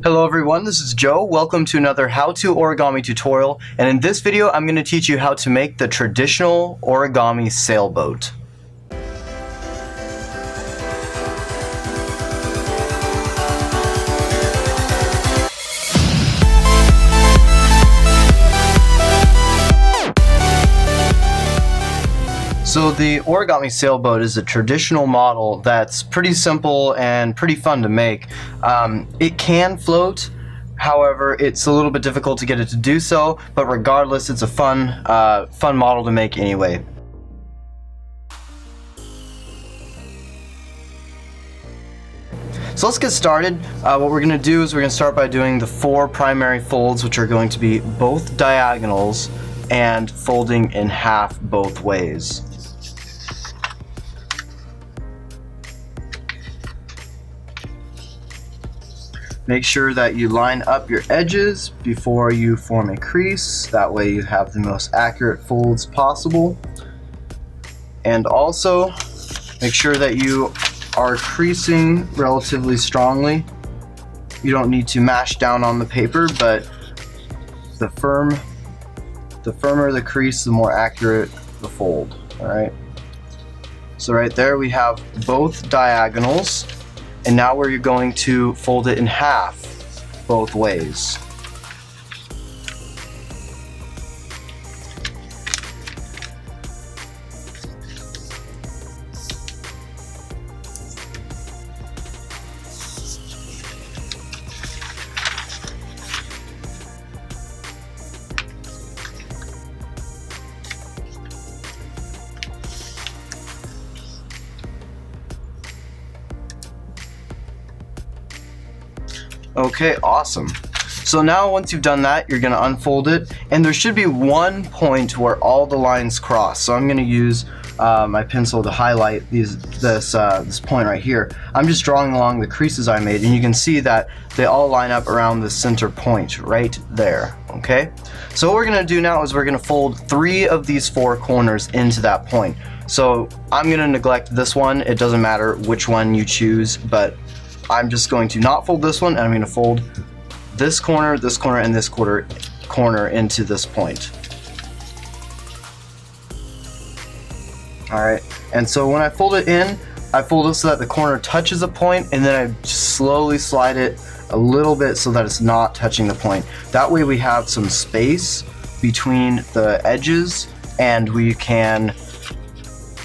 Hello everyone, this is Joe. Welcome to another how-to origami tutorial, and in this video I'm going to teach you how to make the traditional origami sailboat. So the origami sailboat is a traditional model that's pretty simple and pretty fun to make. It can float, however it's a little bit difficult to get it to do so, but regardless it's a fun model to make anyway. So let's get started. What we're going to do is we're going to start by doing the 4 primary folds, which are going to be both diagonals and folding in half both ways. Make sure that you line up your edges before you form a crease. That way you have the most accurate folds possible. And also make sure that you are creasing relatively strongly. You don't need to mash down on the paper, but the firmer the crease, the more accurate the fold. Alright. So right there we have both diagonals. And now we're going to fold it in half both ways. Okay, awesome. So now once you've done that, you're going to unfold it, and there should be one point where all the lines cross. So I'm going to use my pencil to highlight this point right here. I'm just drawing along the creases I made, and you can see that they all line up around the center point right there. Okay, so what we're going to do now is we're going to fold 3 of these 4 corners into that point. So I'm going to neglect this one. It doesn't matter which one you choose, but I'm just going to not fold this one, and I'm going to fold this corner, and this corner into this point. Alright, and so when I fold it in, I fold it so that the corner touches a point, and then I just slowly slide it a little bit so that it's not touching the point. That way we have some space between the edges, and we can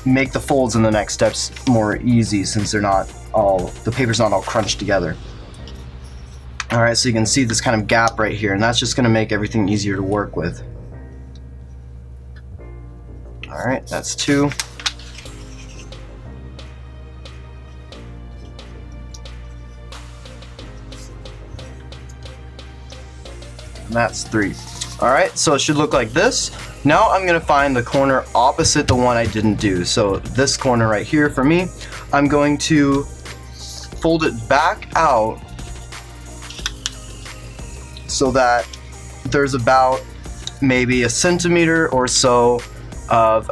make the folds in the next steps more easy since the paper's not all crunched together. Alright, so you can see this kind of gap right here, and that's just going to make everything easier to work with. Alright, that's 2. And that's 3. Alright, so it should look like this. Now I'm going to find the corner opposite the one I didn't do. So this corner right here for me, I'm going to fold it back out so that there's about maybe 1 centimeter or so of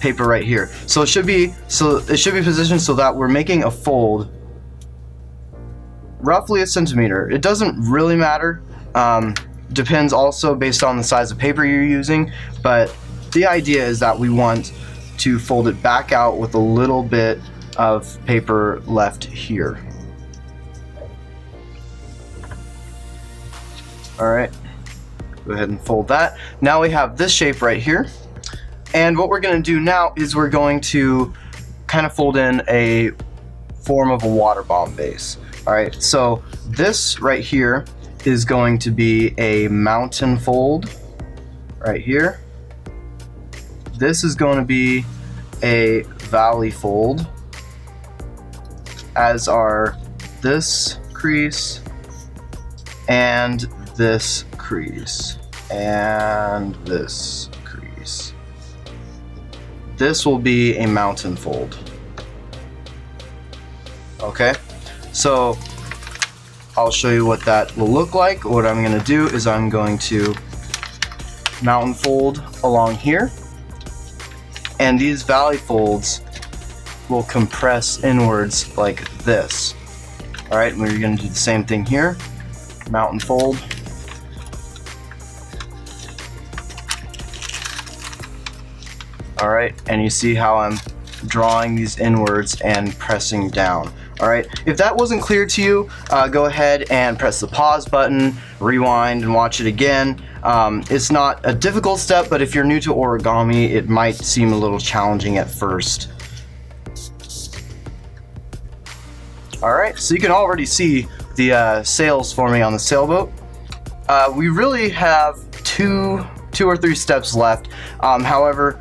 paper right here. So it should be positioned so that we're making a fold roughly 1 centimeter. It doesn't really matter. Depends also based on the size of paper you're using, but the idea is that we want to fold it back out with a little bit of paper left here. Alright, go ahead and fold that. Now we have this shape right here, and what we're going to do now is we're going to kind of fold in a form of a water bomb base. Alright, so this right here is going to be a mountain fold right here. This is going to be a valley fold, as are this crease and this crease and this crease. This will be a mountain fold. Okay, so I'll show you what that will look like. What I'm going to do is I'm going to mountain fold along here, and these valley folds will compress inwards like this. Alright, we're going to do the same thing here. mount and fold. Alright, and you see how I'm drawing these inwards and pressing down. Alright, if that wasn't clear to you, go ahead and press the pause button, rewind and watch it again. It's not a difficult step, but if you're new to origami, it might seem a little challenging at first. Alright, so you can already see the sails forming on the sailboat. We really have two or three steps left. However,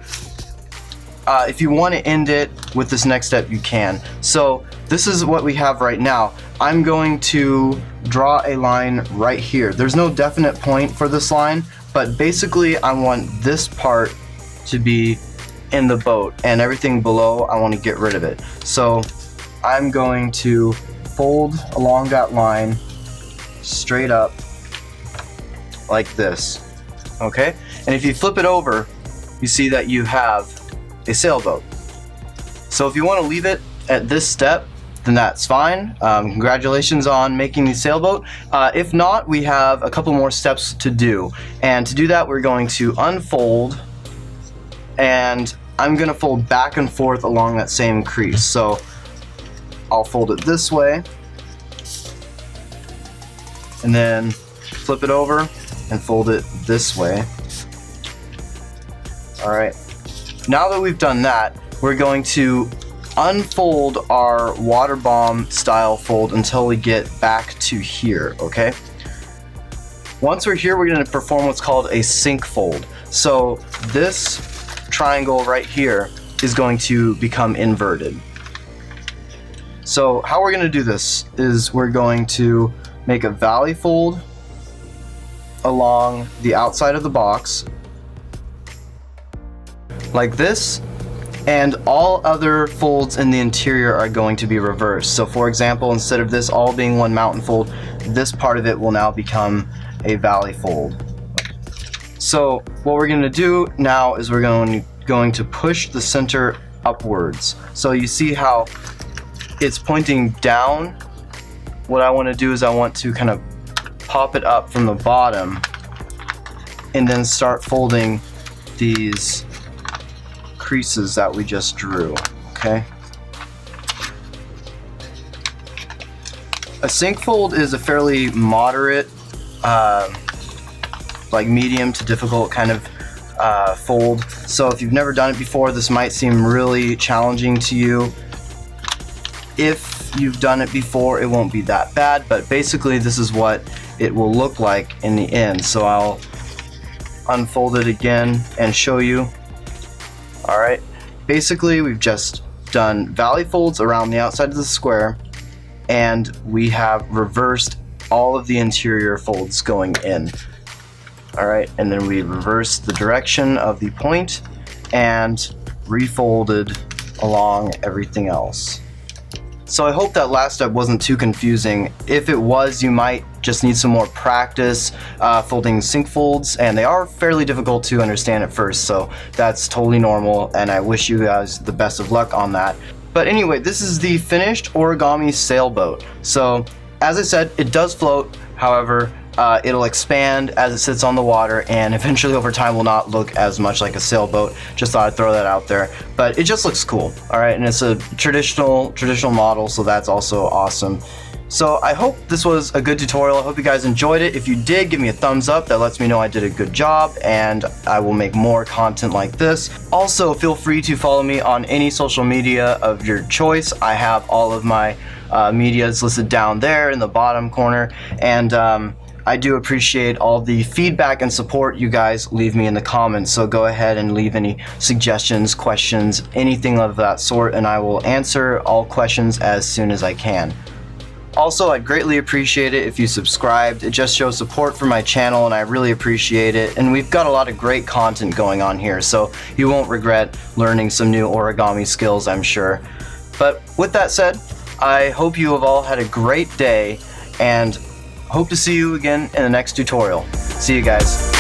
if you want to end it with this next step, you can. So this is what we have right now. I'm going to draw a line right here. There's no definite point for this line, but basically I want this part to be in the boat and everything below I want to get rid of it. So I'm going to fold along that line straight up like this. Okay? And if you flip it over, you see that you have a sailboat. So if you want to leave it at this step, then that's fine. Congratulations on making the sailboat. If not, we have a couple more steps to do. And to do that, we're going to unfold, and I'm going to fold back and forth along that same crease. So I'll fold it this way, and then flip it over and fold it this way. Alright, now that we've done that, we're going to unfold our water bomb style fold until we get back to here, okay? Once we're here, we're going to perform what's called a sink fold. So this triangle right here is going to become inverted. So how we're going to do this is we're going to make a valley fold along the outside of the box like this, and all other folds in the interior are going to be reversed. So for example, instead of this all being one mountain fold, this part of it will now become a valley fold. So what we're going to do now is we're going to push the center upwards. So you see how it's pointing down. What I want to do is I want to kind of pop it up from the bottom and then start folding these creases that we just drew, okay? A sink fold is a fairly moderate, like medium to difficult kind of fold. So if you've never done it before, this might seem really challenging to you. If you've done it before, it won't be that bad, but basically this is what it will look like in the end. So I'll unfold it again and show you. Alright, basically we've just done valley folds around the outside of the square, and we have reversed all of the interior folds going in. Alright, and then we reversed the direction of the point and refolded along everything else. So I hope that last step wasn't too confusing. If it was, you might just need some more practice folding sink folds, and they are fairly difficult to understand at first, so that's totally normal, and I wish you guys the best of luck on that. But anyway, this is the finished origami sailboat. So as I said, it does float, however, it'll expand as it sits on the water, and eventually over time will not look as much like a sailboat. Just thought I'd throw that out there, but it just looks cool. All right, and it's a traditional model, so that's also awesome. So I hope this was a good tutorial. I hope you guys enjoyed it. If you did, give me a thumbs up. That lets me know I did a good job, and I will make more content like this. Also, feel free to follow me on any social media of your choice. I have all of my medias listed down there in the bottom corner, and I do appreciate all the feedback and support you guys leave me in the comments, so go ahead and leave any suggestions, questions, anything of that sort, and I will answer all questions as soon as I can. Also, I'd greatly appreciate it if you subscribed. It just shows support for my channel, and I really appreciate it. And we've got a lot of great content going on here, so you won't regret learning some new origami skills, I'm sure. But with that said, I hope you have all had a great day, and hope to see you again in the next tutorial. See you guys.